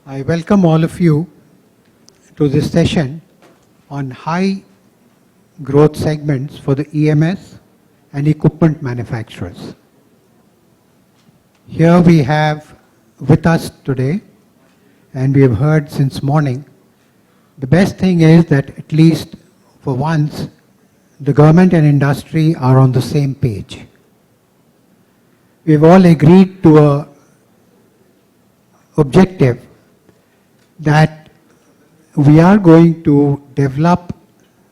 I welcome all of you to this session on high growth segments for the EMS and equipment manufacturers. Here we have with us today, and we have heard since morning, the best thing is that at least for once, the government and industry are on the same page. We've all agreed to a objective that we are going to develop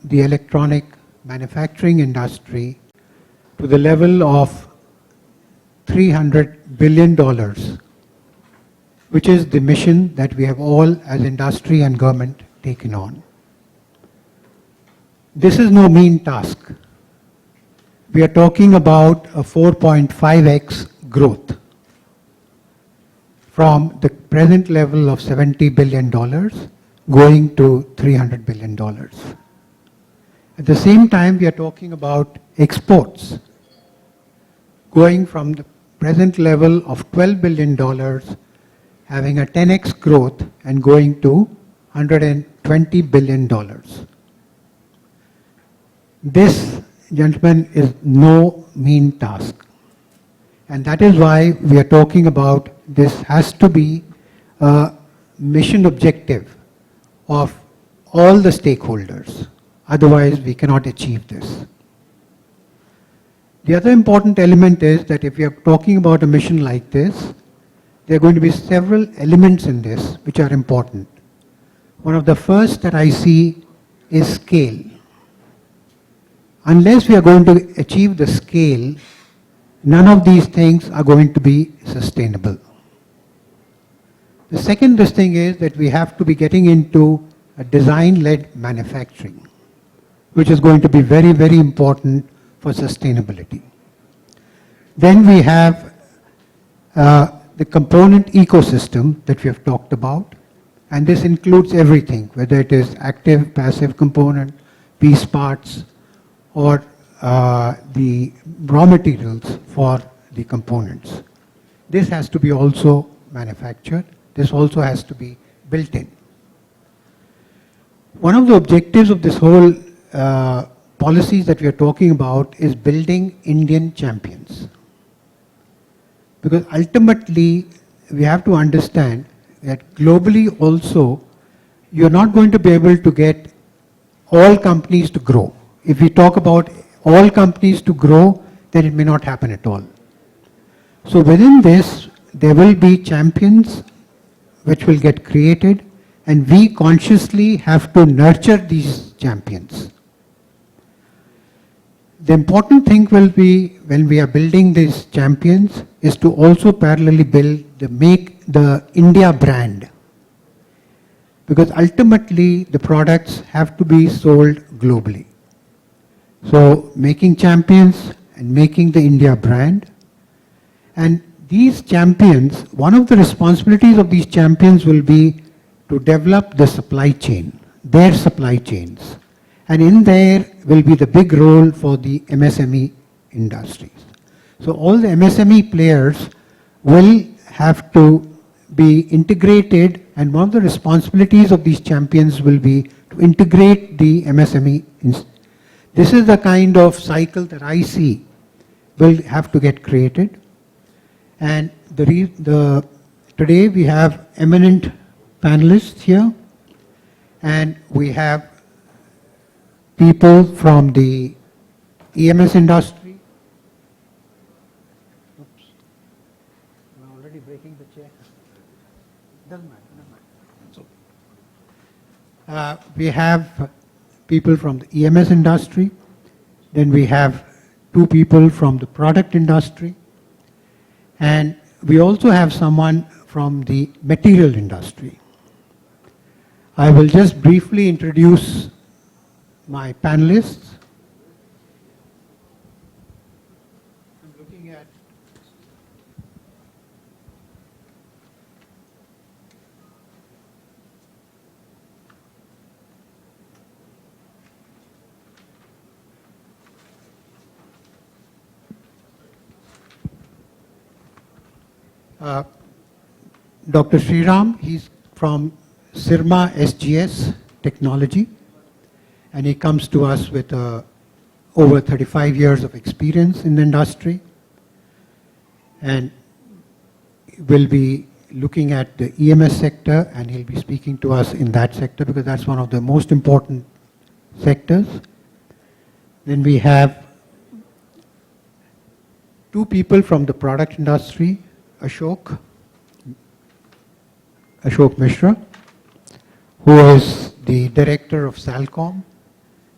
the electronic manufacturing industry to the level of $300 billion, which is the mission that we have all as industry and government taken on. This is no mean task. We are talking about a 4.5x growth from the present level of $70 billion going to $300 billion. At the same time, we are talking about exports going from the present level of $12 billion, having a 10x growth and going to $120 billion. This, gentlemen, is no mean task. And that is why we are talking about this has to be a mission objective of all the stakeholders. Otherwise, we cannot achieve this. The other important element is that if we are talking about a mission like this, there are going to be several elements in this which are important. One of the first that I see is scale. Unless we are going to achieve the scale, none of these things are going to be sustainable. The second thing is that we have to be getting into a design-led manufacturing, which is going to be very, very important for sustainability. Then we have the component ecosystem that we have talked about, and this includes everything, whether it is active, passive component, piece parts, or the raw materials for the components. This has to be also manufactured. This also has to be built in. One of the objectives of this whole policies that we are talking about is building Indian champions. Because ultimately, we have to understand that globally also, you're not going to be able to get all companies to grow. If we talk about all companies to grow, then it may not happen at all. So within this, there will be champions which will get created, and we consciously have to nurture these champions. The important thing will be, when we are building these champions, is to also parallelly build make the India brand. Because ultimately, the products have to be sold globally. So making champions and making the India brand. And these champions, one of the responsibilities of these champions will be to develop the supply chain, their supply chains. And in there will be the big role for the MSME industries. So all the MSME players will have to be integrated, and one of the responsibilities of these champions will be to integrate the MSME. This is the kind of cycle that I see will have to get created. And today we have eminent panelists here, and we have people from the EMS industry. Oops, I'm already breaking the chair. Doesn't matter. So, we have people from the EMS industry. Then we have two people from the product industry. And we also have someone from the material industry. I will just briefly introduce my panelists. I'm looking at Dr. Sriram. He's from Sirma SGS Technology, and he comes to us with over 35 years of experience in the industry, and will be looking at the EMS sector, and he'll be speaking to us in that sector because that's one of the most important sectors. Then we have two people from the product industry, Ashok Mishra, who is the director of Salcom.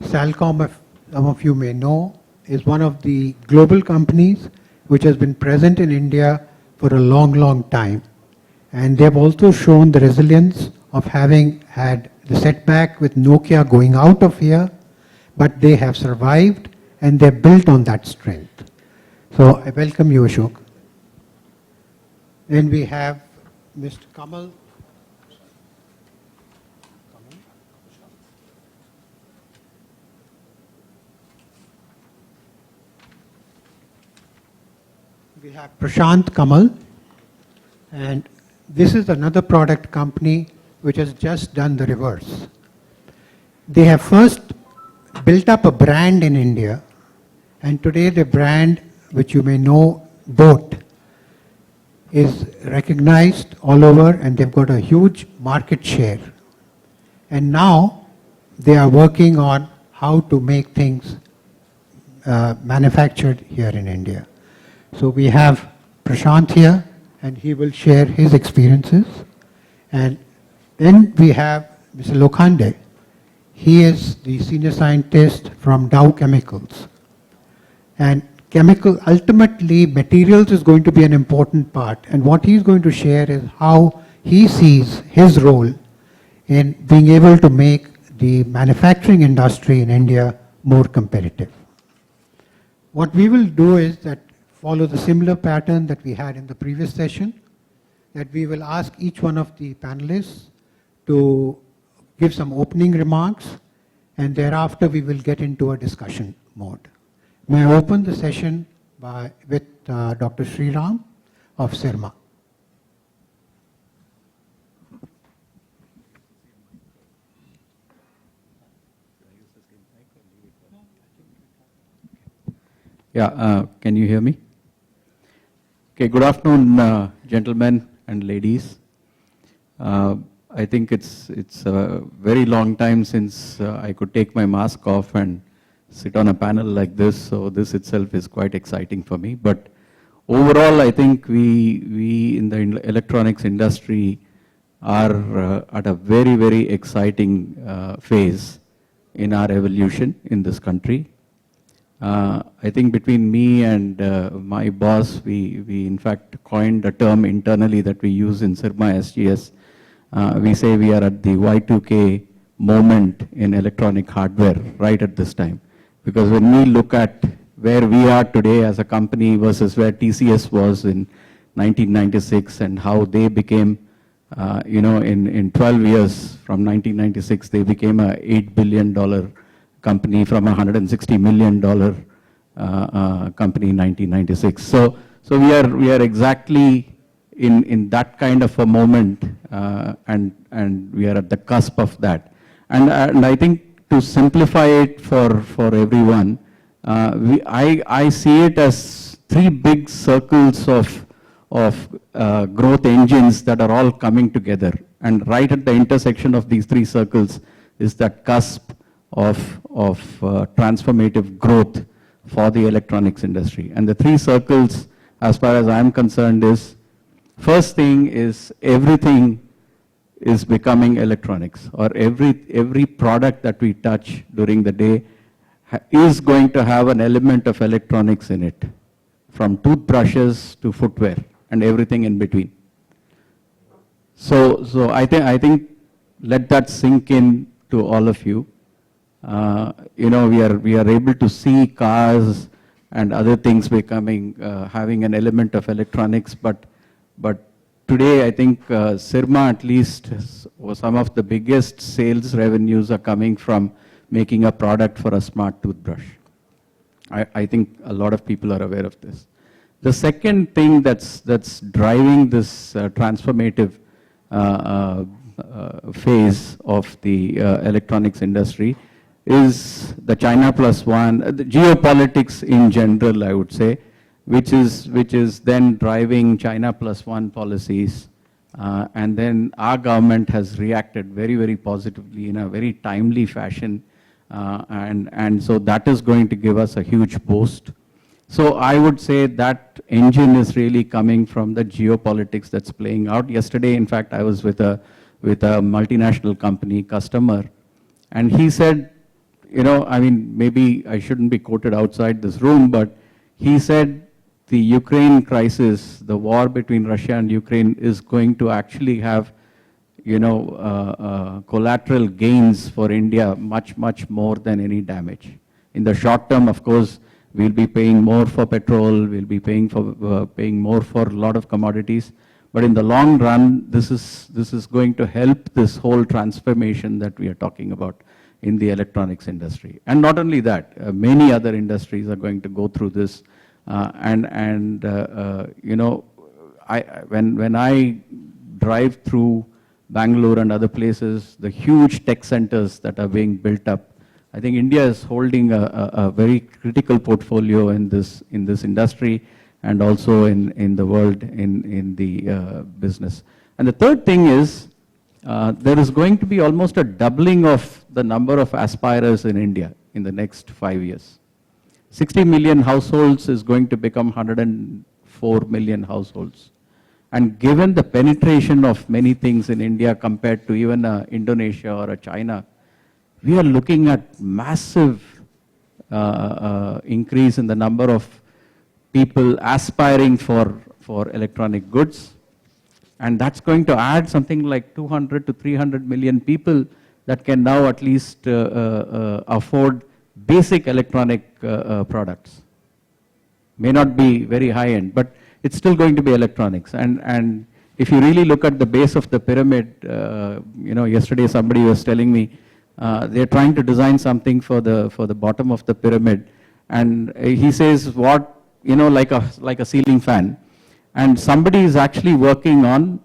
Salcom, if some of you may know, is one of the global companies which has been present in India for a long, long time. And they have also shown the resilience of having had the setback with Nokia going out of here, but they have survived and they're built on that strength. So I welcome you, Ashok. Then we have Mr. Kamal. We have Prashant Kamal, and this is another product company which has just done the reverse. They have first built up a brand in India, and today the brand, which you may know, Boat, is recognized all over and they've got a huge market share. And now they are working on how to make things manufactured here in India. So we have Prashant here, and he will share his experiences. And then we have Mr. Lokhande. He is the senior scientist from Dow Chemicals. And ultimately, materials is going to be an important part. And what he's going to share is how he sees his role in being able to make the manufacturing industry in India more competitive. What we will do is that follow the similar pattern that we had in the previous session, that we will ask each one of the panelists to give some opening remarks, and thereafter we will get into a discussion mode. May I open the session with Dr. Sriram of Sirma. Yeah, can you hear me? Okay, good afternoon, gentlemen and ladies. I think it's a very long time since I could take my mask off and sit on a panel like this, so this itself is quite exciting for me. But overall, I think we in the electronics industry are at a very, very exciting phase in our evolution in this country. I think between me and my boss, we in fact coined a term internally that we use in Sirma SGS. We say we are at the Y2K moment in electronic hardware right at this time. Because when we look at where we are today as a company versus where TCS was in 1996 and how they became, in 12 years from 1996, they became a $8 billion company from a $160 million company in 1996. So we are exactly in that kind of a moment, and we are at the cusp of that. And I think to simplify it for everyone, I see it as three big circles of growth engines that are all coming together. And right at the intersection of these three circles is that cusp of transformative growth for the electronics industry. And the three circles, as far as I'm concerned, is first thing is everything is becoming electronics, or every product that we touch during the day is going to have an element of electronics in it, from toothbrushes to footwear and everything in between. So I think let that sink in to all of you. We are able to see cars and other things becoming having an element of electronics, but today I think Sirma, at least, some of the biggest sales revenues are coming from making a product for a smart toothbrush. I think a lot of people are aware of this. The second thing that's driving this transformative phase of the electronics industry is the China plus one, the geopolitics in general, I would say, which is then driving China plus one policies. And then our government has reacted very, very positively in a very timely fashion. And so that is going to give us a huge boost. So I would say that engine is really coming from the geopolitics that's playing out. Yesterday, in fact, I was with a multinational company customer, and he said, you know, I mean, maybe I shouldn't be quoted outside this room, but he said the Ukraine crisis, the war between Russia and Ukraine, is going to actually have, you know, collateral gains for India much, much more than any damage. In the short term, of course, we'll be paying more for petrol, we'll be paying more for a lot of commodities. But in the long run, this is going to help this whole transformation that we are talking about in the electronics industry. And not only that, many other industries are going to go through this. You know, when I drive through Bangalore and other places, the huge tech centers that are being built up, I think India is holding a very critical portfolio in this industry and also in the world in the business. And the third thing is there is going to be almost a doubling of the number of aspirers in India in the next 5 years. 60 million households is going to become 104 million households. And given the penetration of many things in India compared to even Indonesia or China, we are looking at massive increase in the number of people aspiring for electronic goods. And that's going to add something like 200 to 300 million people that can now at least afford basic electronic products. May not be very high end, but it's still going to be electronics. And if you really look at the base of the pyramid, you know, yesterday somebody was telling me, they're trying to design something for the bottom of the pyramid, and he says, what, you know, like a ceiling fan, and somebody is actually working on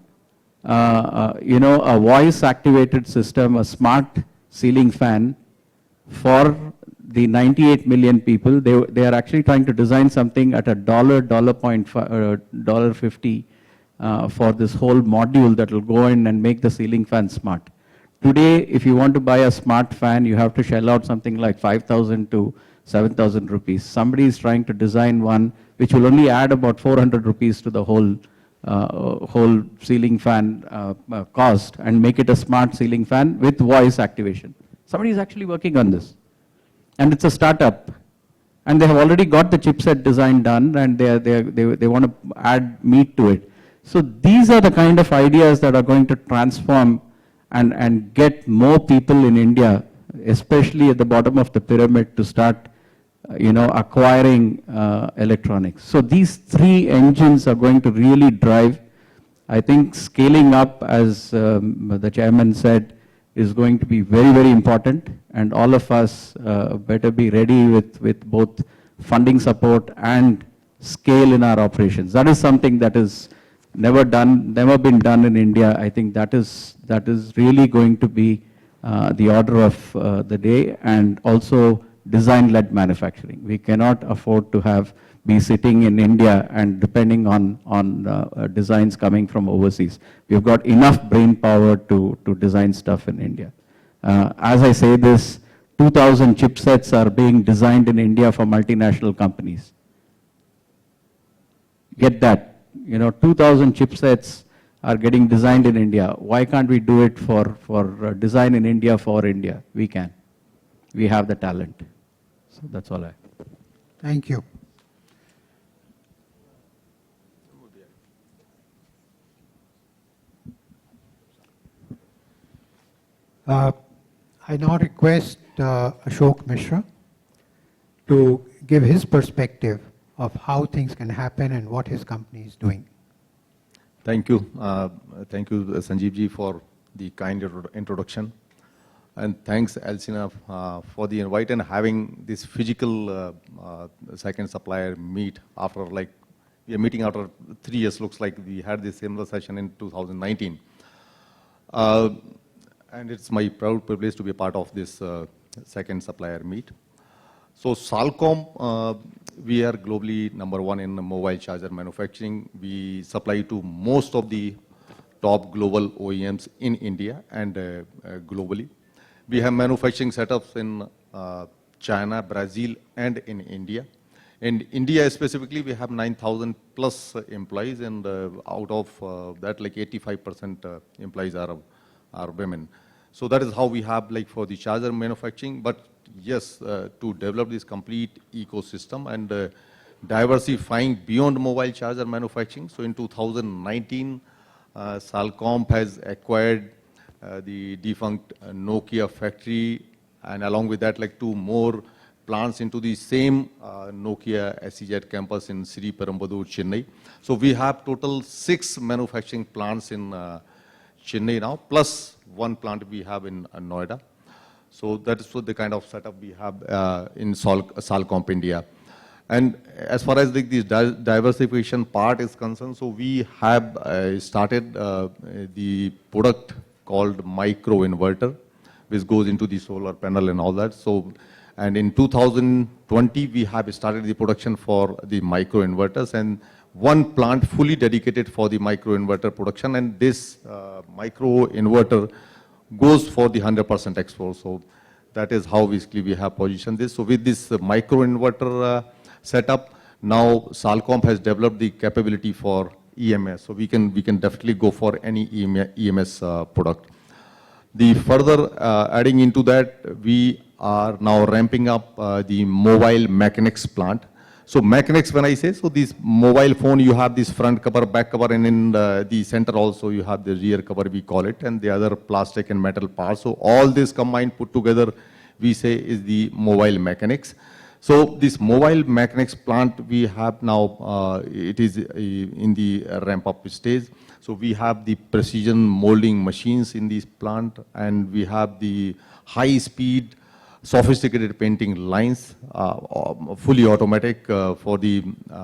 you know, a voice activated system, a smart ceiling fan for the 98 million people. They are actually trying to design something at $1.50 for this whole module that will go in and make the ceiling fan smart. Today, if you want to buy a smart fan, you have to shell out something like 5,000 to 7,000 rupees. Somebody is trying to design one which will only add about 400 rupees to the whole ceiling fan cost and make it a smart ceiling fan with voice activation. Somebody is actually working on this. And it's a startup. And they have already got the chipset design done, and they want to add meat to it. So these are the kind of ideas that are going to transform and get more people in India, especially at the bottom of the pyramid, to start you know, acquiring electronics. So these three engines are going to really drive. I think scaling up, as the chairman said, is going to be very, very important, and all of us better be ready with both funding support and scale in our operations. That is something that is never been done in India. I think that is really going to be the order of the day, and also design-led manufacturing. We cannot afford to be sitting in India and depending on designs coming from overseas. We've got enough brain power to design stuff in India. As I say this, 2,000 chipsets are being designed in India for multinational companies. Get that. You know, 2,000 chipsets are getting designed in India. Why can't we do it for design in India for India? We can. We have the talent. So that's all I have. Thank you. I now request Ashok Mishra to give his perspective of how things can happen and what his company is doing. Thank you. Thank you, Sanjeev ji, for the kind introduction. And thanks, Alcina, for the invite and having this physical second supplier meet after, like, we are meeting after 3 years. Looks like we had this similar session in 2019. Uh, and it's my proud privilege to be a part of this second supplier meet. So Salcom, we are globally number one in mobile charger manufacturing. We supply to most of the top global OEMs in India and globally. We have manufacturing setups in China, Brazil, and in India. In India specifically, we have 9,000 plus employees, and out of that, like 85% employees are women. So that is how we have like for the charger manufacturing. But yes, to develop this complete ecosystem and diversifying beyond mobile charger manufacturing. So in 2019, Salcom has acquired the defunct Nokia factory, and along with that, like 2 more plants into the same Nokia SEZ campus in Sri Perumbudur, Chennai. So we have total 6 manufacturing plants in Chennai now, plus 1 plant we have in Noida. So that is the kind of setup we have in Salcom India. And as far as the diversification part is concerned, so we have started the product called micro inverter, which goes into the solar panel and all that. So, and in 2020, we have started the production for the micro inverters, and 1 plant fully dedicated for the micro inverter production. And this micro inverter goes for the 100% export. So that is how basically we have positioned this. So with this micro inverter setup, now Salcom has developed the capability for EMS. So we can definitely go for any EMS product. The further adding into that, we are now ramping up the mobile mechanics plant. So mechanics, when I say, so this mobile phone, you have this front cover, back cover, and in the center also you have the rear cover, we call it, and the other plastic and metal parts. So all this combined, put together, we say is the mobile mechanics. So this mobile mechanics plant we have now, it is in the ramp up stage. So we have the precision molding machines in this plant, and we have the high speed, sophisticated painting lines, fully automatic for the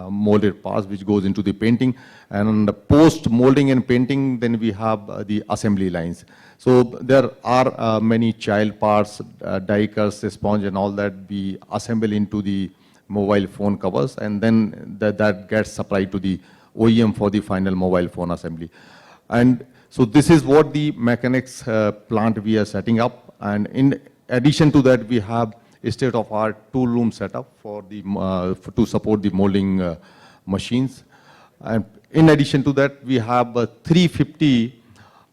molded parts which goes into the painting. And post molding and painting, then we have the assembly lines. So there are many child parts, die cuts, sponge and all that we assemble into the mobile phone covers, and then that gets supplied to the OEM for the final mobile phone assembly. And so this is what the mechanics plant we are setting up. And in addition to that, we have a state-of-art tool room setup for the to support the molding machines. And in addition to that, we have 350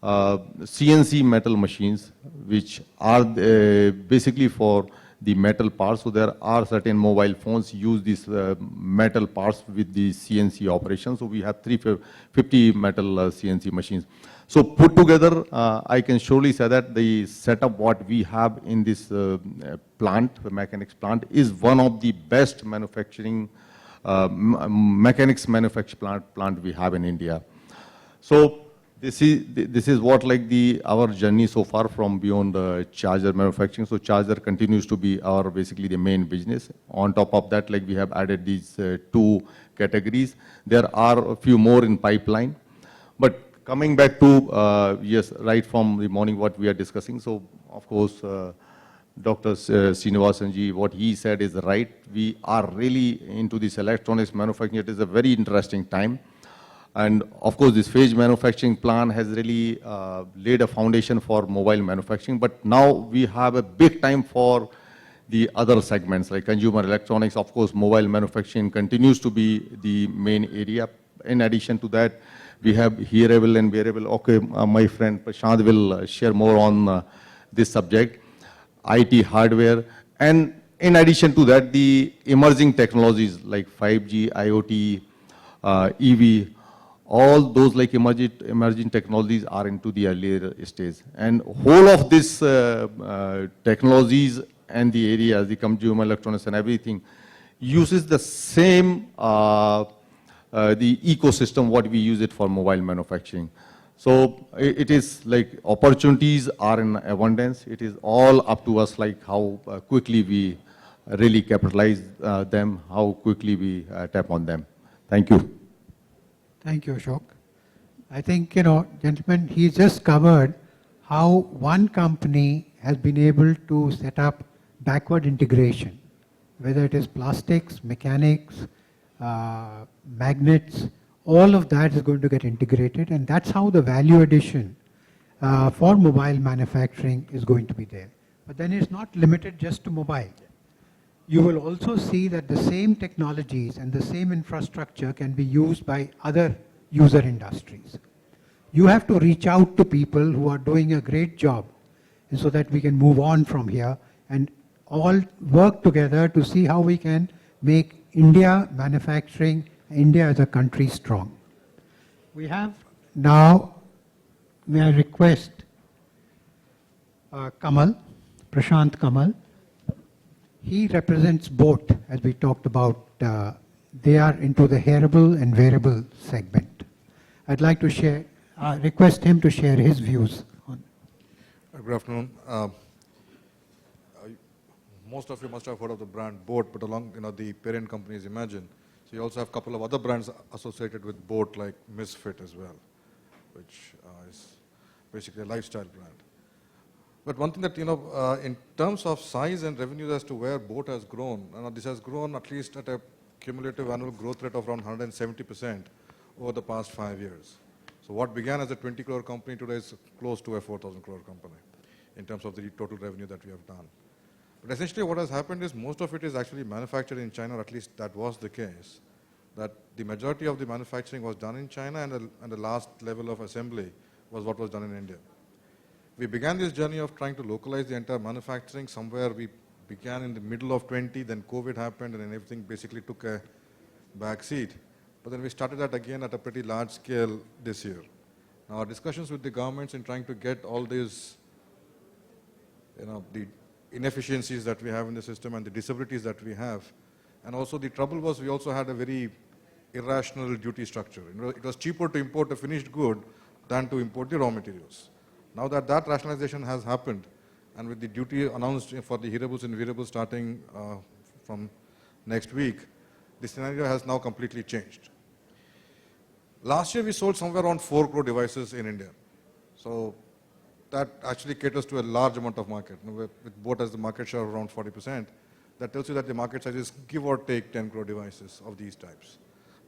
CNC metal machines, which are basically for the metal parts. So there are certain mobile phones use these metal parts with the CNC operation. So we have 350 metal CNC machines. So put together, I can surely say that the setup what we have in this plant, the mechanics plant, is one of the best manufacturing mechanics manufacturing plant we have in India. So this is what like our journey so far from beyond charger manufacturing. So charger continues to be our basically the main business. On top of that, like we have added these 2 categories. There are a few more in pipeline. But coming back to yes, right from the morning what we are discussing. So of course, Dr. Srinivasanji, what he said is right. We are really into this electronics manufacturing. It is a very interesting time. And of course, this phase manufacturing plan has really laid a foundation for mobile manufacturing. But now we have a big time for the other segments like consumer electronics. Of course, mobile manufacturing continues to be the main area. In addition to that, we have hearable and wearable. Okay, my friend Prashant will share more on this subject, IT hardware. And in addition to that, the emerging technologies like 5G, IoT, EV, all those like emerging technologies are into the earlier stage. And whole of these technologies and the areas, the consumer electronics and everything, uses the same the ecosystem what we use it for mobile manufacturing. So it is like opportunities are in abundance. It is all up to us like how quickly we really capitalize them, how quickly we tap on them. Thank you. Thank you, Ashok. I think, gentlemen, he just covered how one company has been able to set up backward integration, whether it is plastics, mechanics, magnets, all of that is going to get integrated, and that's how the value addition for mobile manufacturing is going to be there. But then it's not limited just to mobile. You will also see that the same technologies and the same infrastructure can be used by other user industries. You have to reach out to people who are doing a great job, and so that we can move on from here and all work together to see how we can make India manufacturing, India as a country strong. We have now, may I request Kamal, Prashant Kamal. He represents BOAT, as we talked about. They are into the hearable and wearable segment. I'd like to request him to share his views on. Good afternoon. Most of you must have heard of the brand BOAT, but along the parent company is Imagine. So you also have a couple of other brands associated with BOAT, like Misfit as well, which is basically a lifestyle brand. But one thing that, in terms of size and revenues as to where BOAT has grown, this has grown at least at a cumulative annual growth rate of around 170% over the past 5 years. So what began as a 20 crore company today is close to a 4,000 crore company in terms of the total revenue that we have done. But essentially what has happened is most of it is actually manufactured in China, or at least that was the case, that the majority of the manufacturing was done in China, and the last level of assembly was what was done in India. We began this journey of trying to localize the entire manufacturing. Somewhere we began in the middle of 20, then COVID happened, and then everything basically took a back seat. But then we started that again at a pretty large scale this year. Now our discussions with the governments in trying to get all these, the inefficiencies that we have in the system and the disabilities that we have, and also the trouble was we also had a very irrational duty structure. It was cheaper to import a finished good than to import the raw materials. Now that that rationalization has happened, and with the duty announced for the hearables and wearables starting from next week, the scenario has now completely changed. Last year we sold somewhere around 4 crore devices in India. So that actually caters to a large amount of market. With BOAT as the market share of around 40%, that tells you that the market size is give or take 10 crore devices of these types.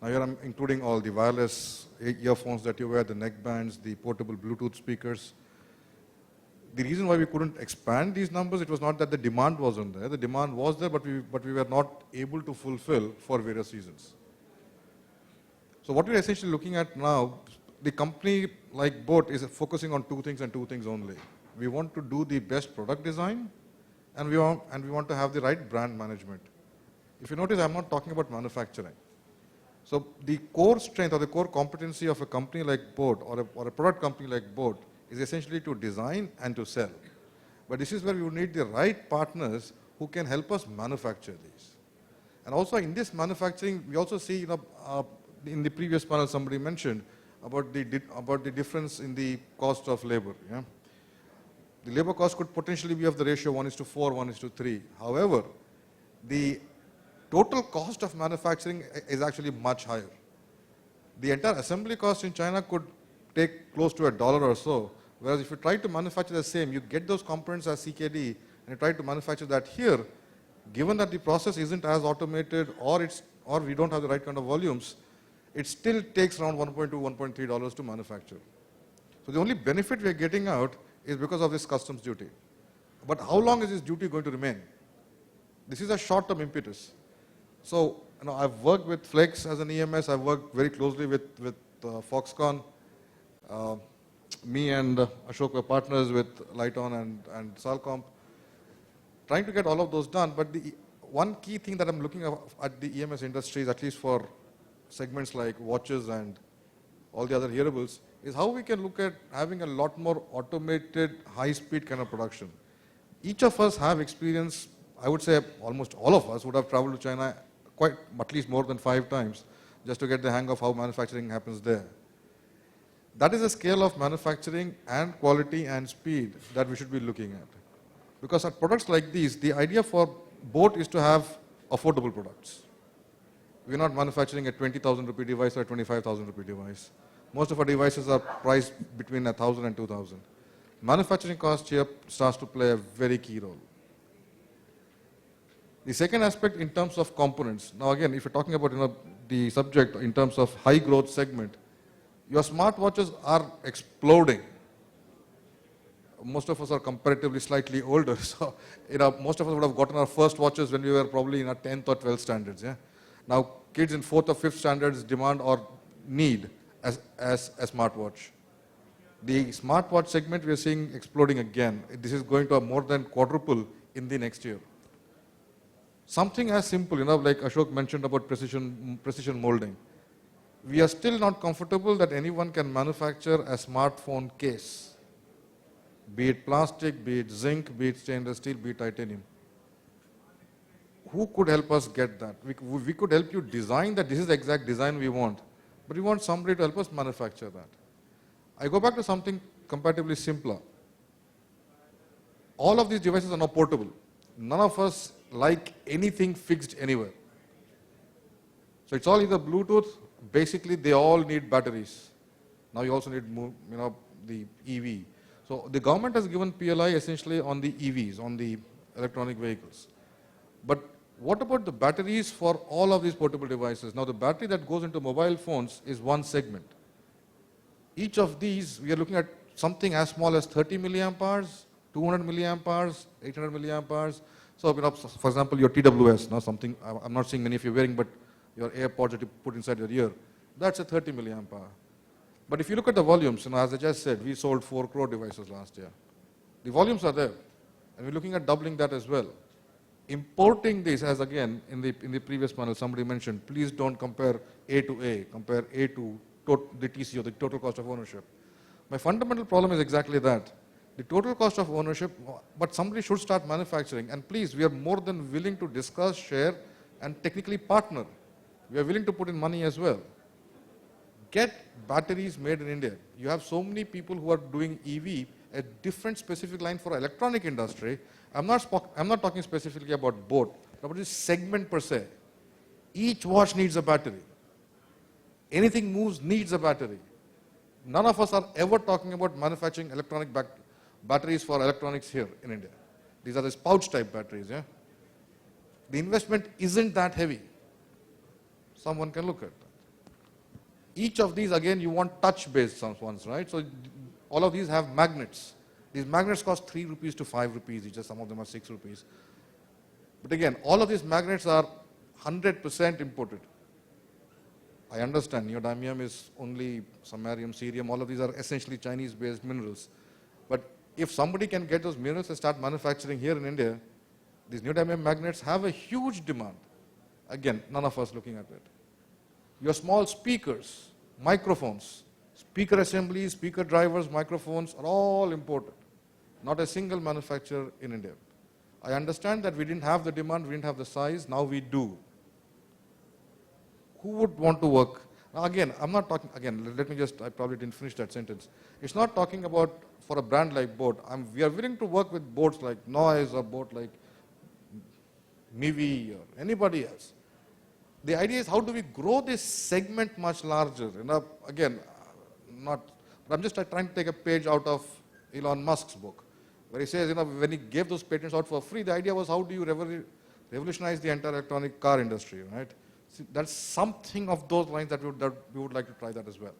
Now here I'm including all the wireless earphones that you wear, the neck bands, the portable Bluetooth speakers. The reason why we couldn't expand these numbers, it was not that the demand wasn't there. The demand was there, but we were not able to fulfill for various reasons. So what we're essentially looking at now, the company like BOAT is focusing on 2 things and 2 things only. We want to do the best product design, and we want to have the right brand management. If you notice, I'm not talking about manufacturing. So the core strength or the core competency of a company like BOAT or a product company like BOAT is essentially to design and to sell. But this is where we would need the right partners who can help us manufacture these. And also in this manufacturing, we also see, in the previous panel somebody mentioned about the difference in the cost of labor. Yeah? The labor cost could potentially be of the ratio 1:4, 1:3. However, the total cost of manufacturing is actually much higher. The entire assembly cost in China could take close to $1 or so, whereas if you try to manufacture the same, you get those components as CKD, and you try to manufacture that here, given that the process isn't as automated or we don't have the right kind of volumes, it still takes around $1.2, $1.3 to manufacture. So the only benefit we are getting out is because of this customs duty. But how long is this duty going to remain? This is a short-term impetus. So I've worked with Flex as an EMS. I've worked very closely with Foxconn. Me and Ashok were partners with Lighton and Salcomp, trying to get all of those done. But the one key thing that I'm looking at the EMS industries, at least for segments like watches and all the other hearables, is how we can look at having a lot more automated, high-speed kind of production. Each of us have experience. I would say almost all of us would have traveled to China at least more than 5 times just to get the hang of how manufacturing happens there. That is a scale of manufacturing and quality and speed that we should be looking at. Because at products like these, the idea for BOAT is to have affordable products. We're not manufacturing a 20,000 rupee device or a 25,000 rupee device. Most of our devices are priced between 1,000 and 2,000. manufacturing cost here starts to play a very key role. The second aspect in terms of components. Now again, if you're talking about the subject in terms of high growth segment, your smartwatches are exploding. Most of us are comparatively slightly older, so most of us would have gotten our first watches when we were probably in our 10th or 12th standards. Yeah? Now kids in 4th or 5th standards demand or need as a smartwatch. The smartwatch segment we are seeing exploding again. This is going to more than quadruple in the next year. Something as simple, like Ashok mentioned about precision molding. We are still not comfortable that anyone can manufacture a smartphone case. Be it plastic, be it zinc, be it stainless steel, be it titanium. Who could help us get that? We could help you design that this is the exact design we want, but we want somebody to help us manufacture that. I go back to something comparatively simpler. All of these devices are now portable. None of us like anything fixed anywhere. So it's all either Bluetooth, basically they all need batteries. Now you also need the EV. So the government has given PLI essentially on the EVs, on the electronic vehicles. But what about the batteries for all of these portable devices? Now the battery that goes into mobile phones is one segment. Each of these, we are looking at something as small as 30 milliamp hours, 200 milliamp hours, 800 milliamp hours. So, for example, your TWS, something I'm not seeing many of you wearing, but your AirPods that you put inside your ear, that's a 30 milliamp hour. But if you look at the volumes, as I just said, we sold 4 crore devices last year. The volumes are there, and we're looking at doubling that as well. Importing this, as again, in the previous panel, somebody mentioned, please don't compare A to A, compare A to the TCO, the total cost of ownership. My fundamental problem is exactly that. The total cost of ownership, but somebody should start manufacturing. And please, we are more than willing to discuss, share, and technically partner. We are willing to put in money as well. Get batteries made in India. You have so many people who are doing EV, a different specific line for electronic industry. I'm not talking specifically about boat, but about this segment per se. Each watch needs a battery. Anything moves needs a battery. None of us are ever talking about manufacturing electronic batteries for electronics here in India. These are these pouch type batteries. Yeah? The investment isn't that heavy. Someone can look at that. Each of these, again, you want touch-based ones, right? So all of these have magnets. These magnets cost 3 rupees to 5 rupees each, some of them are 6 rupees. But again, all of these magnets are 100% imported. I understand neodymium is only samarium, cerium, all of these are essentially Chinese-based minerals. But if somebody can get those minerals and start manufacturing here in India, these neodymium magnets have a huge demand. Again, none of us looking at it. Your small speakers, microphones, speaker assemblies, speaker drivers, microphones are all imported. Not a single manufacturer in India. I understand that we didn't have the demand, we didn't have the size, now we do. Who would want to work? Now again, I'm not talking, I probably didn't finish that sentence. It's not talking about for a brand like Boat. We are willing to work with boats like Noise or boat like Mivi or anybody else. The idea is how do we grow this segment much larger? Again, but I'm just trying to take a page out of Elon Musk's book, where he says, when he gave those patents out for free, the idea was how do you revolutionize the entire electronic car industry, right? See, that's something of those lines that we would like to try that as well.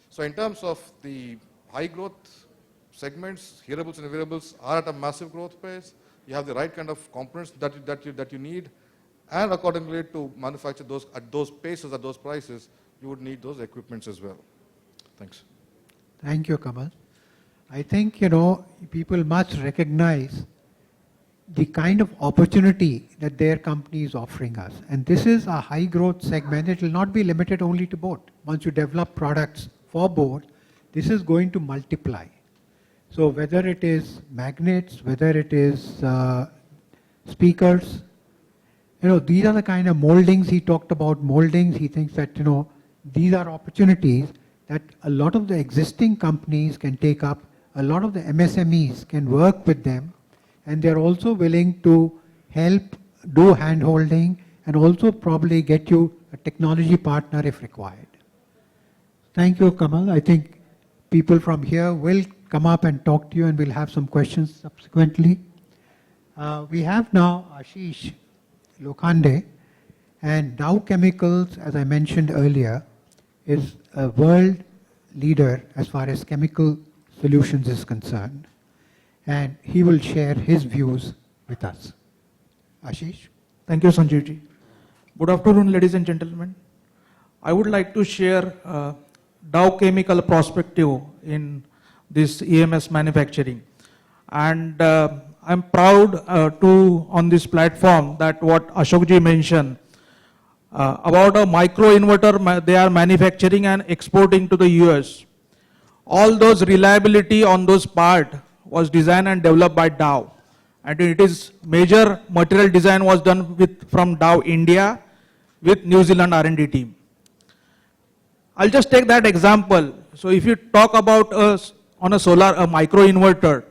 So in terms of the high growth segments, hearables and wearables are at a massive growth pace. You have the right kind of components that you need. And accordingly, to manufacture those at those paces, at those prices, you would need those equipments as well. Thanks. Thank you, Kamal. I think, people must recognize the kind of opportunity that their company is offering us. And this is a high growth segment. It will not be limited only to boat. Once you develop products for boat, this is going to multiply. So whether it is magnets, whether it is speakers, these are the kind of moldings. He talked about moldings. He thinks that, these are opportunities that a lot of the existing companies can take up. A lot of the MSMEs can work with them. And they're also willing to help do hand-holding and also probably get you a technology partner if required. Thank you, Kamal. I think people from here will come up and talk to you, and we'll have some questions subsequently. We have now Ashish Lokhande, and Dow Chemicals, as I mentioned earlier, is a world leader as far as chemical solutions is concerned, and he will share his views with us. Ashish? Thank you, Sanjeev ji. Good afternoon, ladies and gentlemen. I would like to share Dow Chemical perspective in this EMS manufacturing. And I'm proud to, on this platform, that what Ashok ji mentioned about a micro inverter they are manufacturing and exporting to the US. All those reliability on those part was designed and developed by Dow. And it is major material design was done from Dow India with New Zealand R&D team. I'll just take that example. So if you talk about on a micro inverter,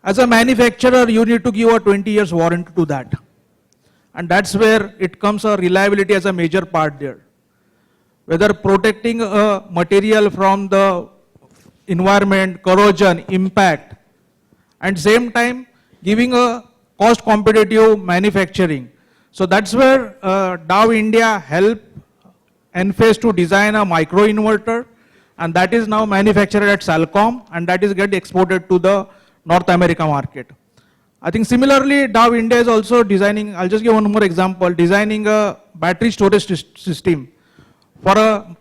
as a manufacturer, you need to give a 20 years warranty to that. And that's where it comes reliability as a major part there. Whether protecting a material from the environment, corrosion, impact, and same time giving a cost competitive manufacturing. So that's where Dow India helped Enphase to design a micro inverter, and that is now manufactured at Salcom, and that is get exported to the North America market. I think similarly Dow India is also designing, I'll just give one more example, designing a battery storage system for a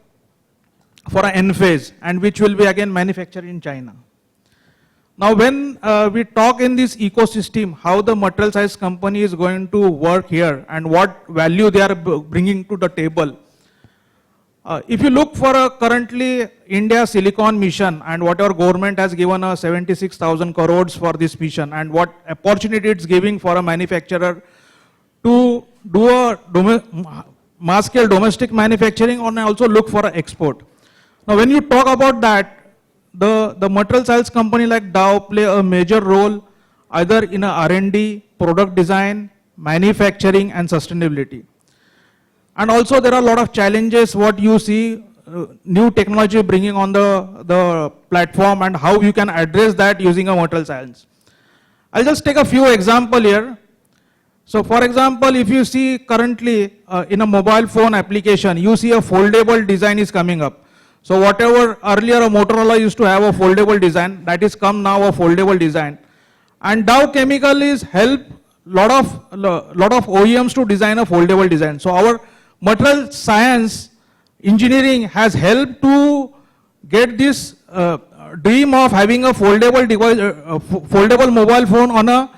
Enphase, and which will be again manufactured in China. Now when we talk in this ecosystem, how the material science company is going to work here and what value they are bringing to the table. If you look for currently India Silicon mission, and whatever government has given 76,000 crores for this mission, and what opportunity it's giving for a manufacturer to do a mass scale domestic manufacturing and also look for export. Now when you talk about that, the material science company like Dow play a major role either in R&D, product design, manufacturing and sustainability. And also there are a lot of challenges what you see, new technology bringing on the platform and how you can address that using a material science. I'll just take a few examples here. So for example, if you see currently in a mobile phone application, you see a foldable design is coming up. So whatever earlier a Motorola used to have a foldable design, that is come now a foldable design. And Dow Chemical is help lot of OEMs to design a foldable design. So our material science engineering has helped to get this dream of having a foldable device, foldable mobile phone on a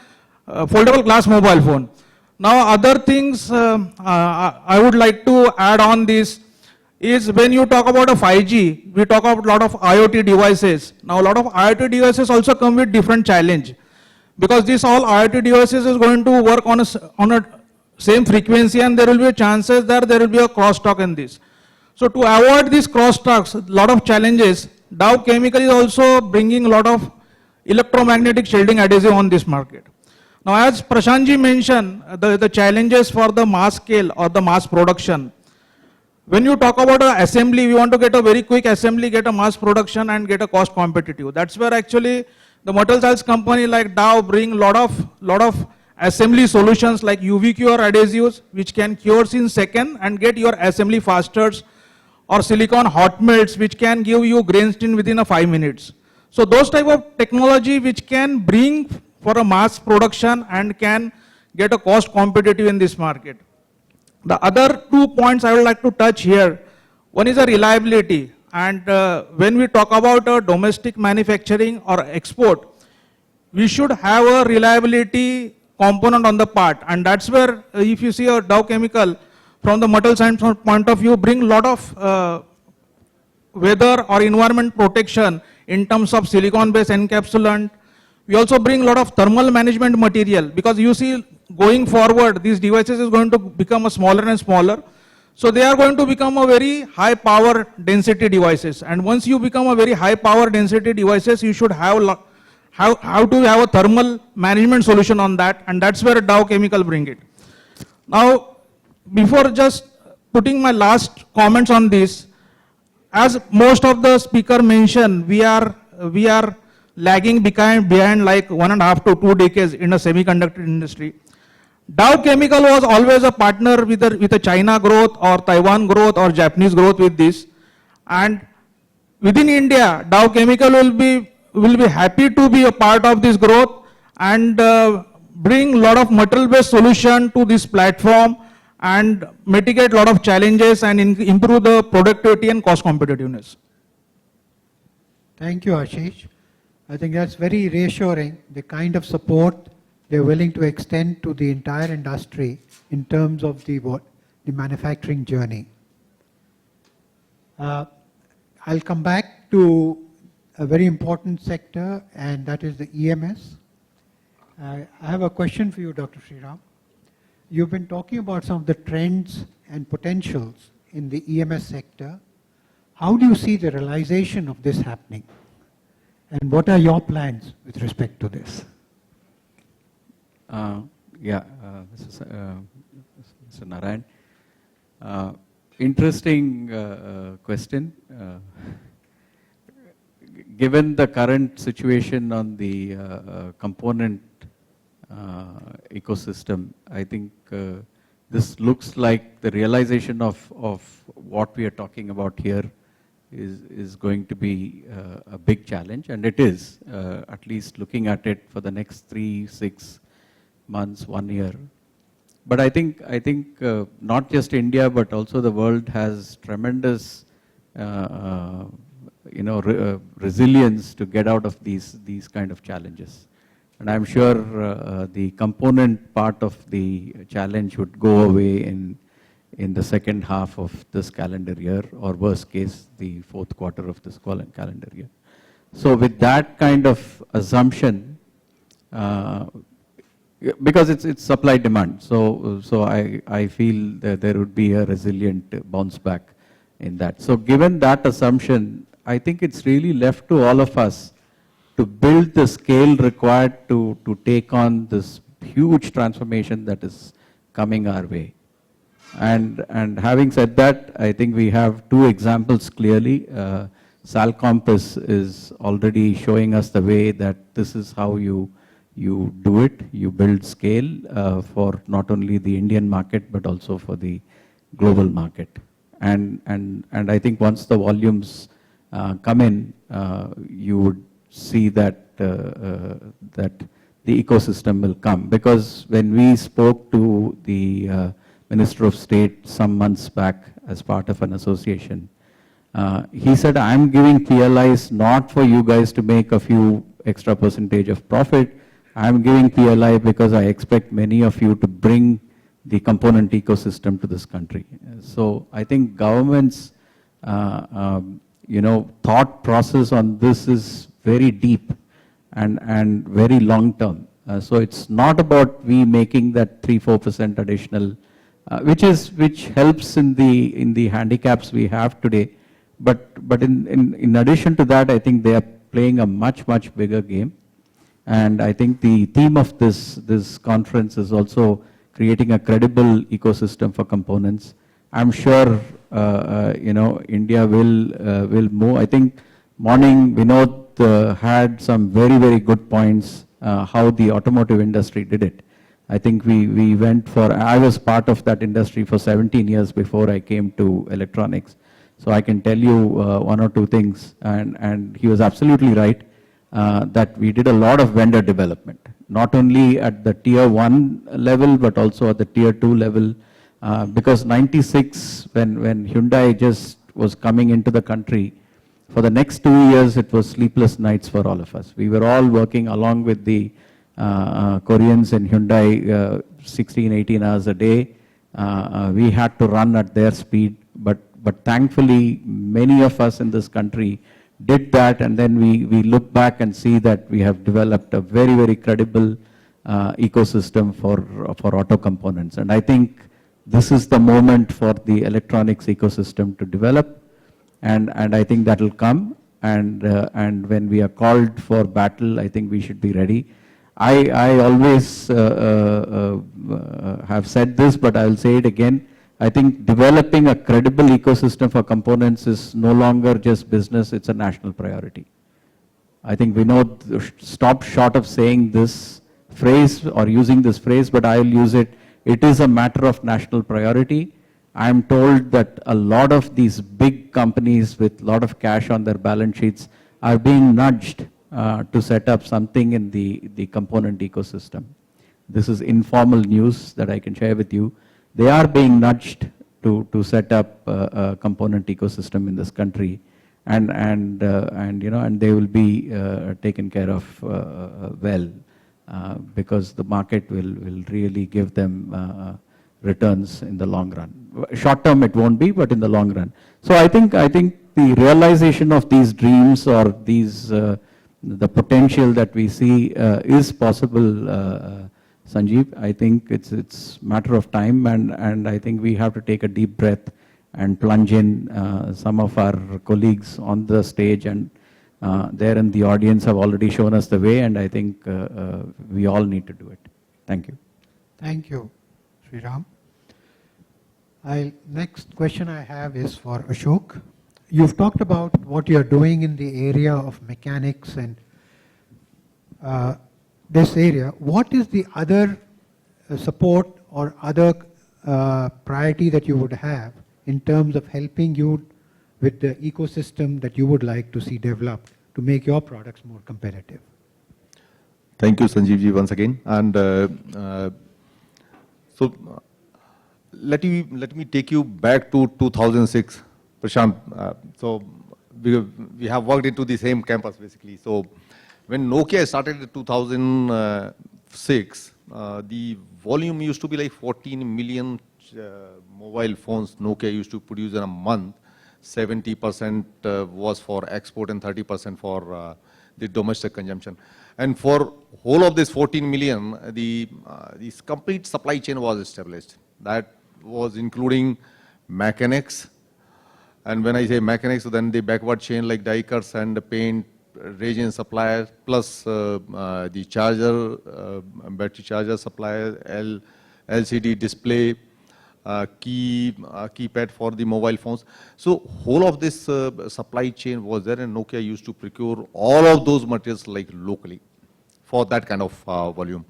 foldable glass mobile phone. Now other things I would like to add on this is when you talk about a 5G, we talk about a lot of IoT devices. Now a lot of IoT devices also come with different challenge, because this all IoT devices is going to work on a same frequency, and there will be chances that there will be a crosstalk in this. So to avoid these crosstalks, a lot of challenges, Dow Chemical is also bringing a lot of electromagnetic shielding adhesive on this market. Now as Prashant ji mentioned, the challenges for the mass scale or the mass production. When you talk about assembly, we want to get a very quick assembly, get a mass production and get a cost competitive. That's where actually the material science company like Dow bring lot of assembly solutions like UV cure adhesives, which can cure in second and get your assembly faster, or silicon hot melts, which can give you grain stain within 5 minutes. So those type of technology which can bring for a mass production and can get a cost competitive in this market. The other 2 points I would like to touch here, one is a reliability, and when we talk about a domestic manufacturing or export, we should have a reliability component on the part, and that's where if you see a Dow Chemical from the material science point of view bring lot of weather or environment protection in terms of silicon based encapsulant. We also bring a lot of thermal management material, because you see going forward these devices is going to become smaller and smaller. So they are going to become a very high power density devices, and once you become a very high power density devices, you should have how to have a thermal management solution on that, and that's where Dow Chemical bring it. Now before just putting my last comments on this, as most of the speaker mentioned, we are we are lagging behind like 1.5 to 2 decades in the semiconductor industry. Dow Chemical was always a partner with the China growth or Taiwan growth or Japanese growth with this. And within India, Dow Chemical will be happy to be a part of this growth and bring a lot of material-based solution to this platform and mitigate a lot of challenges and improve the productivity and cost competitiveness. Thank you, Ashish. I think that's very reassuring, the kind of support they're willing to extend to the entire industry in terms of the manufacturing journey. I'll come back to a very important sector, and that is the EMS. I have a question for you, Dr. Sriram. You've been talking about some of the trends and potentials in the EMS sector. How do you see the realization of this happening? And what are your plans with respect to this? Mr. Narayan. Interesting question. Given the current situation on the component ecosystem, I think this looks like the realization of what we are talking about here is going to be a big challenge, and it is, at least looking at it for the next 3-6 months, 1 year. But I think not just India, but also the world has tremendous resilience to get out of these kind of challenges. And I'm sure the component part of the challenge would go away in the second half of this calendar year, or worst case, the fourth quarter of this calendar year. So with that kind of assumption, because it's supply demand, so I feel that there would be a resilient bounce back in that. So given that assumption, I think it's really left to all of us to build the scale required to take on this huge transformation that is coming our way. And having said that, I think we have 2 examples clearly. Salcomp is already showing us the way that this is how you do it. You build scale for not only the Indian market, but also for the global market. And I think once the volumes come in, you would see that that the ecosystem will come. Because when we spoke to the Minister of State some months back as part of an association, he said, I'm giving PLIs not for you guys to make a few extra percentage of profit. I'm giving PLI because I expect many of you to bring the component ecosystem to this country. So I think government's thought process on this is very deep and very long term. So it's not about we making that 3-4% additional, which helps in the handicaps we have today. But in addition to that, I think they are playing a much bigger game. And I think the theme of this conference is also creating a credible ecosystem for components. I'm sure India will move. I think morning Vinod had some very good points how the automotive industry did it. I think we went for, I was part of that industry for 17 years before I came to electronics. So I can tell you 1 or 2 things, and he was absolutely right that we did a lot of vendor development, not only at the tier 1 level, but also at the tier 2 level. Because 96, when Hyundai just was coming into the country, for the next 2 years, it was sleepless nights for all of us. We were all working along with the Koreans in Hyundai 16, 18 hours a day. We had to run at their speed, but thankfully, many of us in this country did that, and then we look back and see that we have developed a very credible ecosystem for auto components. And I think this is the moment for the electronics ecosystem to develop, and I think that will come. And when we are called for battle, I think we should be ready. I always have said this, but I'll say it again. I think developing a credible ecosystem for components is no longer just business, it's a national priority. I think Vinod stopped short of saying this phrase or using this phrase, but I will use it. It is a matter of national priority. I am told that a lot of these big companies with a lot of cash on their balance sheets are being nudged to set up something in the component ecosystem. This is informal news that I can share with you. They are being nudged to set up a component ecosystem in this country, and you know, and they will be taken care of well, because the market will really give them returns in the long run. Short term it won't be, but in the long run. So I think the realization of these dreams or these the potential that we see is possible. Sanjeev, I think it's matter of time, and I think we have to take a deep breath and plunge in. Some of our colleagues on the stage and there in the audience have already shown us the way, and I think we all need to do it. Thank you. Thank you, Sriram. Next question I have is for Ashok. You've talked about what you're doing in the area of mechanics and this area. What is the other support or other priority that you would have in terms of helping you with the ecosystem that you would like to see developed to make your products more competitive? Thank you, Sanjeevji, once again. And let me take you back to 2006, Prashant. So we have worked into the same campus, basically. So when Nokia started in 2006, the volume used to be like 14 million mobile phones Nokia used to produce in a month. 70% was for export and 30% for the domestic consumption. And for whole of this 14 million, this complete supply chain was established. That was including mechanics. And when I say mechanics, so then the backward chain like die cuts and the paint, reagent suppliers, plus the charger, battery charger supplier, LCD display, keypad for the mobile phones. So whole of this supply chain was there, and Nokia used to procure all of those materials like locally for that kind of volume.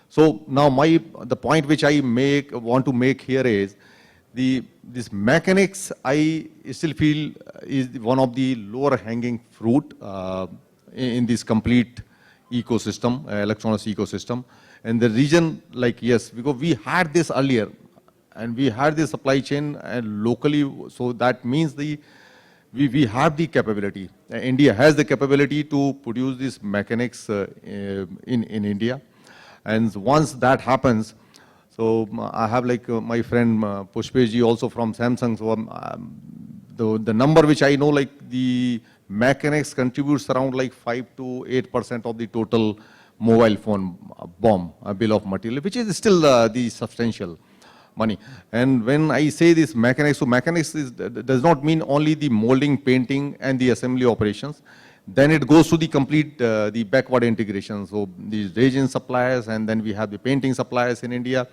So now the point which I want to make here is this mechanics, I still feel is one of the lower hanging fruit in this complete ecosystem, electronics ecosystem. And the reason, like, yes, because we had this earlier and we had the supply chain locally, so that means we have the capability. India has the capability to produce this mechanics in India. And once that happens, so I have like my friend Pushpesh also from Samsung. So the number which I know, like the mechanics contributes around like 5 to 8% of the total mobile phone bill of material, which is still the substantial money. And when I say this mechanics, so mechanics does not mean only the molding, painting, and the assembly operations. Then it goes to the complete, the backward integration. So these reagent suppliers, and then we have the painting suppliers in India,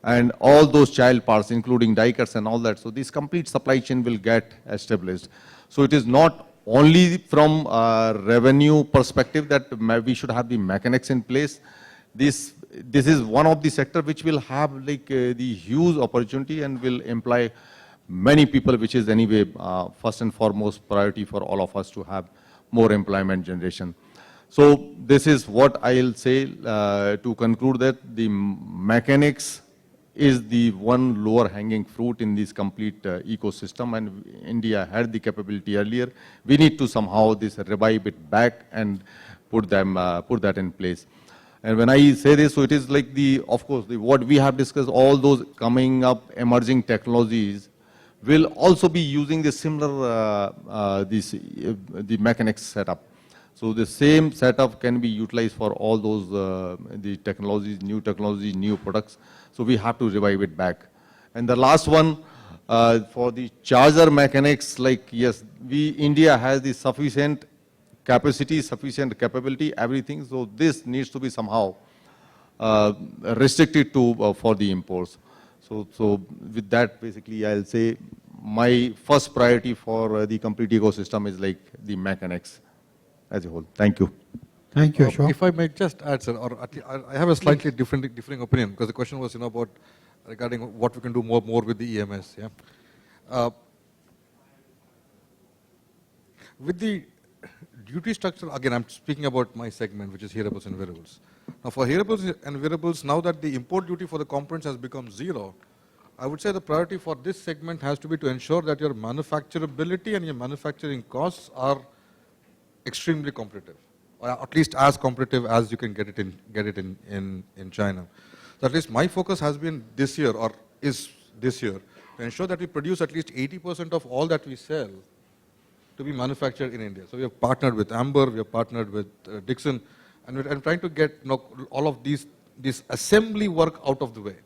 and all those child parts, including die cuts and all that. So this complete supply chain will get established. So it is not only from a revenue perspective that we should have the mechanics in place. This is one of the sector which will have like the huge opportunity and will employ many people, which is anyway first and foremost priority for all of us to have more employment generation. So this is what I'll say to conclude, that the mechanics is the one lower hanging fruit in this complete ecosystem, and India had the capability earlier. We need to somehow revive it back and put that in place. And when I say this, so it is like of course, what we have discussed, all those coming up emerging technologies will also be using the similar, the mechanics setup. So the same setup can be utilized for all those, the technologies, new products. So we have to revive it back. And the last one, for the charger mechanics, like yes, India has the sufficient capacity, sufficient capability, everything. So this needs to be somehow restricted to for the imports. So with that, basically, I'll say my first priority for the complete ecosystem is like the mechanics. as a whole. Thank you. Thank you, Ashok. If I may just add, sir, or at least I have a slightly differing opinion, because the question was, about regarding what we can do more with the EMS. Yeah. With the duty structure, again, I'm speaking about my segment, which is hearables and wearables. Now, for hearables and wearables, now that the import duty for the components has become zero, I would say the priority for this segment has to be to ensure that your manufacturability and your manufacturing costs are extremely competitive, or at least as competitive as you can get it in China. So at least my focus has been this year, or is this year, to ensure that we produce at least 80% of all that we sell to be manufactured in India. So we have partnered with Amber, we have partnered with Dixon, and I'm trying to get all of this assembly work out of the way.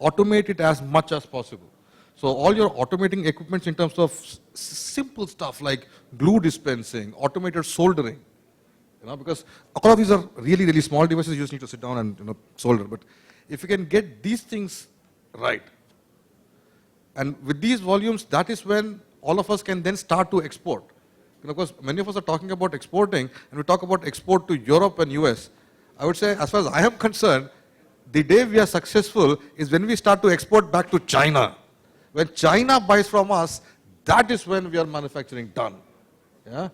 Automate it as much as possible. So all your automating equipments in terms of simple stuff like glue dispensing, automated soldering, because all of these are really, really small devices. You just need to sit down and solder. But if you can get these things right, and with these volumes, that is when all of us can then start to export. Because many of us are talking about exporting, and we talk about export to Europe and US. I would say, as far as I am concerned, the day we are successful is when we start to export back to China. When China buys from us, that is when we are manufacturing done. Yeah?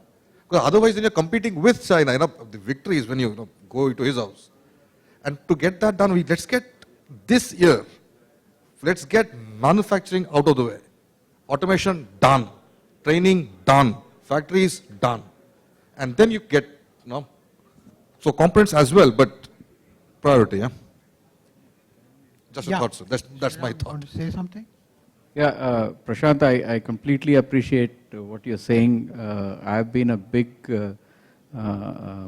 Because otherwise, when you're competing with China, the victory is when you go into his house. And to get that done, let's get this year, let's get manufacturing out of the way. Automation done, training done, factories done. And then you get, so components as well, but priority, yeah? Just a thought, sir. That's my thought. Want to say something? Yeah, Prashant, I completely appreciate what you're saying. I've been a big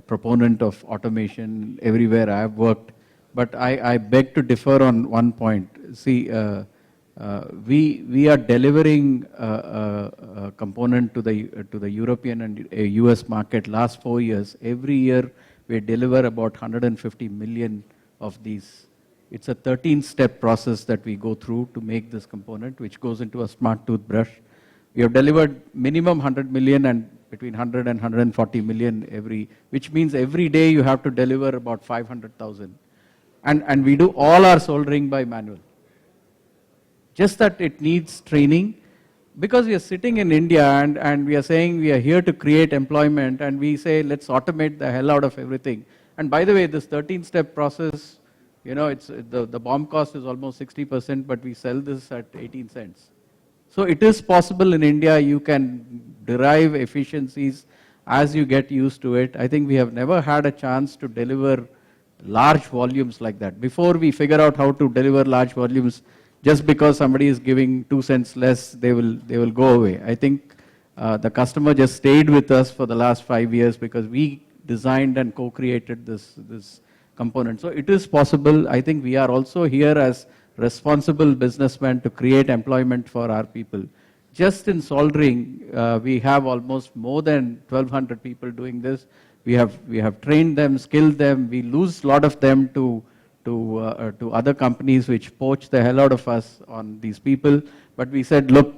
proponent of automation everywhere I've worked, but I beg to differ on one point. See, we are delivering a component to the European and US market last 4 years. Every year we deliver about 150 million of these. It's a 13-step process that we go through to make this component, which goes into a smart toothbrush. We have delivered minimum 100 million and between 100 and 140 million which means every day you have to deliver about 500,000. And we do all our soldering by manual. Just that it needs training, because we are sitting in India and we are saying we are here to create employment, and we say let's automate the hell out of everything. And by the way, this 13-step process, it's the BOM cost is almost 60%, but we sell this at 18 cents. So it is possible in India. You can derive efficiencies as you get used to it. I think we have never had a chance to deliver large volumes like that. Before we figure out how to deliver large volumes, just because somebody is giving 2 cents less, they will go away. I think the customer just stayed with us for the last 5 years because we designed and co-created this component. So it is possible. I think we are also here as responsible businessmen to create employment for our people. Just in soldering, we have almost more than 1,200 people doing this. We have trained them, skilled them. We lose a lot of them to other companies which poach the hell out of us on these people. But we said, look,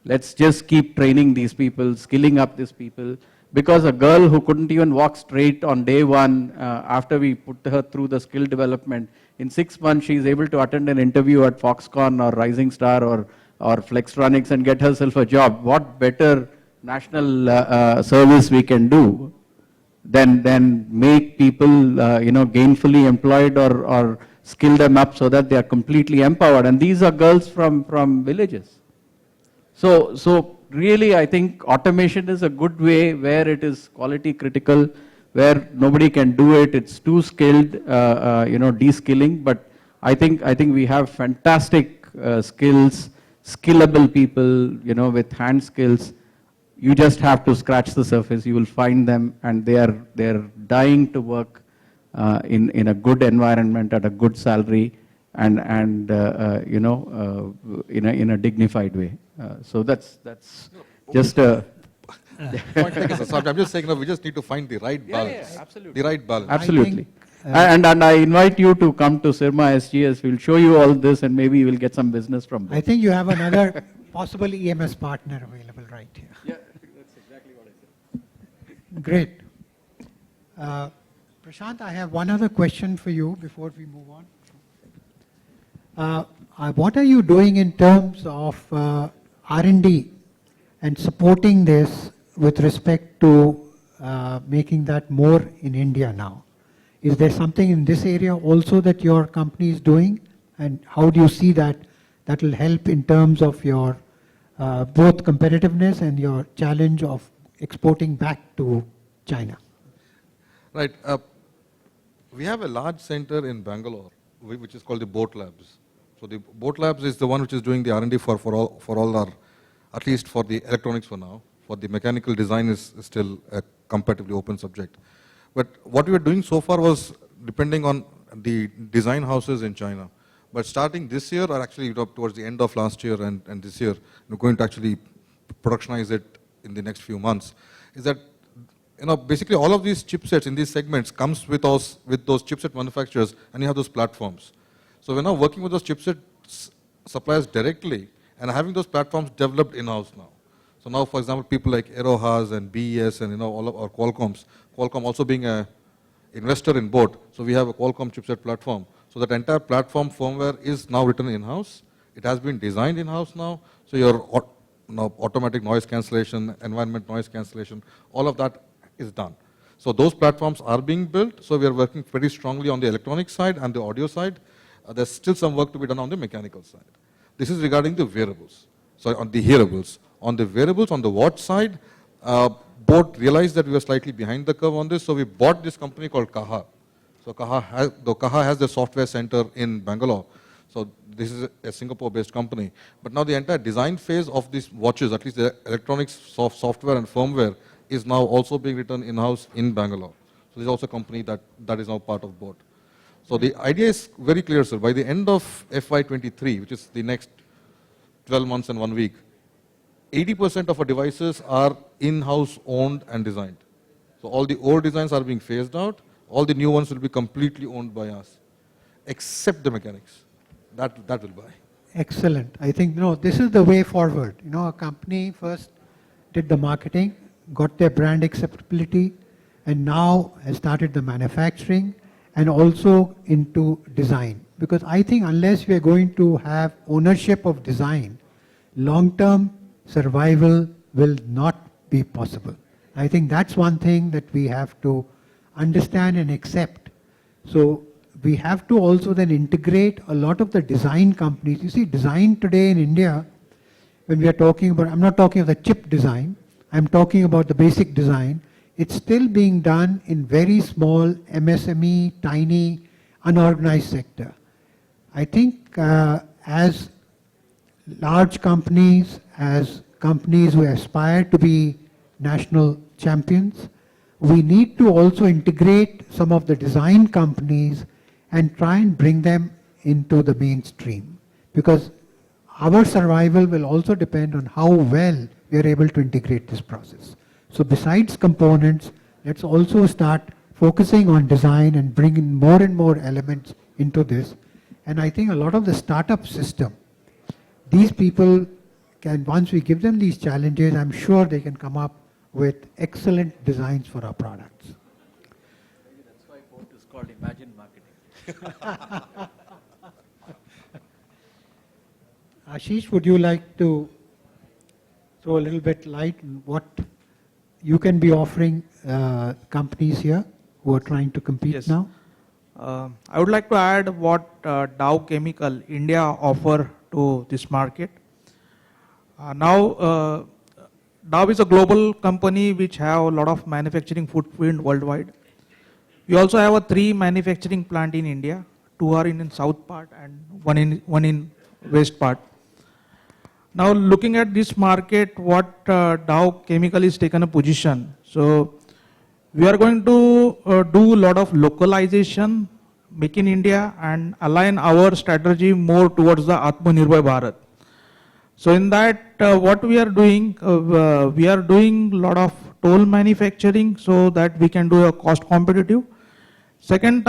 let's just keep training these people, skilling up these people. Because a girl who couldn't even walk straight on day one, after we put her through the skill development, in 6 months she's able to attend an interview at Foxconn or Rising Star or Flextronics and get herself a job. What better national service we can do than make people gainfully employed or skill them up so that they are completely empowered. And these are girls from villages. So really, I think automation is a good way where it is quality critical, where nobody can do it. It's too skilled, de-skilling. But I think we have fantastic skills, skillable people, with hand skills. You just have to scratch the surface. You will find them, and they're dying to work in a good environment at a good salary, and in a dignified way. So that's just a Point taken, sir. So I'm just saying, we just need to find the right balance. absolutely. The right balance. Absolutely. And I invite you to come to Sirma SGS. We'll show you all this, and maybe we'll get some business from both. I think you have another possible EMS partner available right here. Yeah, that's exactly what I said. Great. Prashant, I have one other question for you before we move on. What are you doing in terms of R&D and supporting this with respect to making that more in India now? Is there something in this area also that your company is doing? And how do you see that that will help in terms of your both competitiveness and your challenge of exporting back to China? Right. We have a large center in Bangalore, which is called the Boat Labs. So the Boat Labs is the one which is doing the R&D for all our, at least for the electronics for now. For the mechanical design is still a comparatively open subject. But what we were doing so far was depending on the design houses in China. But starting this year, or actually towards the end of last year and this year, we're going to actually productionize it in the next few months, is that basically all of these chipsets in these segments comes with those chipset manufacturers, and you have those platforms. So we're now working with those chipset suppliers directly and having those platforms developed in-house now. So now, for example, people like Aerohas and BES and all of our Qualcomm also being an investor in boAt, so we have a Qualcomm chipset platform. So that entire platform firmware is now written in-house. It has been designed in-house now. So your automatic noise cancellation, environment noise cancellation, all of that is done. So those platforms are being built. So we are working very strongly on the electronic side and the audio side. There's still some work to be done on the mechanical side. This is regarding the wearables. So on the hearables. On the wearables, on the watch side, boAt realized that we were slightly behind the curve on this, so we bought this company called Kaha. So Kaha has the software center in Bangalore. So this is a Singapore-based company. But now the entire design phase of these watches, at least the electronics, software and firmware, is now also being written in-house in Bangalore. So this is also a company that is now part of boAt. So the idea is very clear, sir. By the end of FY23, which is the next 12 months and 1 week, 80% of our devices are in-house owned and designed. So all the old designs are being phased out. All the new ones will be completely owned by us, except the mechanics. That will buy. Excellent. I think this is the way forward. A company first did the marketing, got their brand acceptability, and now has started the manufacturing and also into design. Because I think unless we are going to have ownership of design, long-term survival will not be possible. I think that's one thing that we have to understand and accept. So we have to also then integrate a lot of the design companies. You see, design today in India, when we are talking about, I'm not talking of the chip design, I'm talking about the basic design. It's still being done in very small MSME, tiny, unorganized sector. I think as large companies, as companies who aspire to be national champions, we need to also integrate some of the design companies and try and bring them into the mainstream. Because our survival will also depend on how well we are able to integrate this process. So besides components, let's also start focusing on design and bringing more and more elements into this. And I think a lot of the startup system, these people can, once we give them these challenges, I'm sure they can come up with excellent designs for our products. Maybe that's why boAt is called Imagine Marketing. Ashish, would you like to throw a little bit light on what you can be offering companies here who are trying to compete Yes. now? I would like to add what Dow Chemical India offer to this market. Now, Dow is a global company which have a lot of manufacturing footprint worldwide. We also have 3 manufacturing plant in India. 2 are in south part and one in west part. Now, looking at this market, what Dow Chemical is taken a position. So, we are going to do a lot of localization, make in India, and align our strategy more towards the Atmanirbhar Bharat. So in that, what we are doing a lot of toll manufacturing so that we can do a cost competitive. Second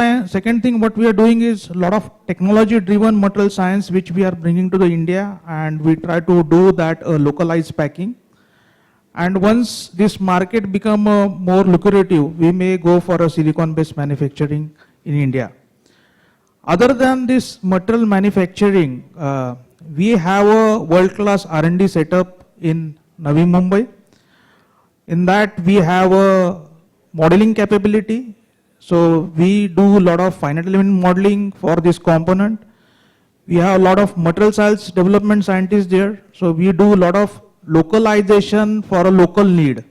thing what we are doing is a lot of technology driven material science which we are bringing to the India, and we try to do that localized packing. And once this market become more lucrative, we may go for a silicon-based manufacturing in India. Other than this material manufacturing, we have a world-class R&D setup in Navi Mumbai. In that, we have a modeling capability. So we do a lot of finite element modeling for this component. We have a lot of material science development scientists there. So we do a lot of localization for a local need,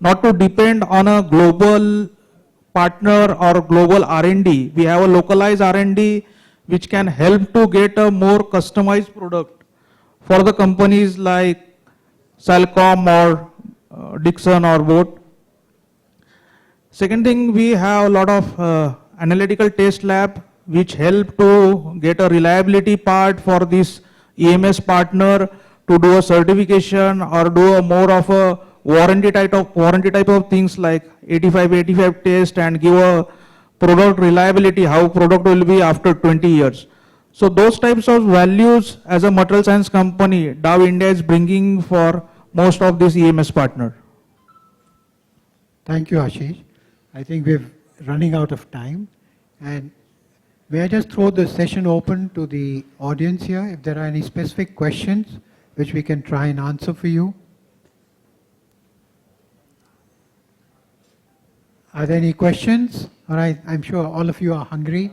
not to depend on a global partner or global R&D. We have a localized R&D which can help to get a more customized product for the companies like Salcom or Dixon or both. Second thing, we have a lot of analytical test lab which help to get a reliability part for this EMS partner to do a certification or do a more of a warranty type of things like 85 test and give a product reliability, how product will be after 20 years. So those types of values as a material science company, Dow India is bringing for most of this EMS partner. Thank you, Ashish. I think we're running out of time. And may I just throw the session open to the audience here, if there are any specific questions which we can try and answer for you. Are there any questions? All right, I'm sure all of you are hungry.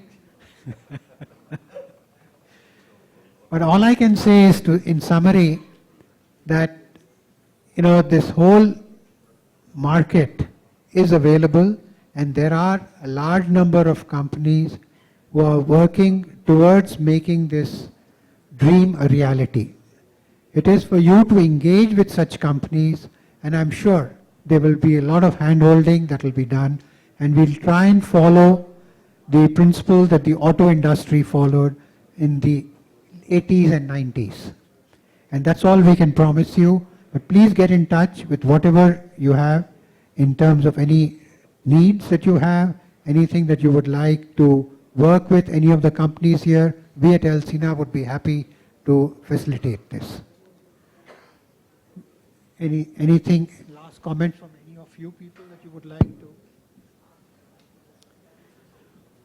But all I can say is, in summary, that this whole market is available, and there are a large number of companies who are working towards making this dream a reality. It is for you to engage with such companies, and I'm sure there will be a lot of hand-holding that will be done, and we'll try and follow the principle that the auto industry followed in the 80s and 90s. And that's all we can promise you, but please get in touch with whatever you have in terms of any needs that you have, anything that you would like to work with any of the companies here. We at Elsina would be happy to facilitate this. Anything, last comment from any of you people that you would like to?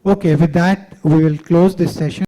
Okay, with that, we will close this session.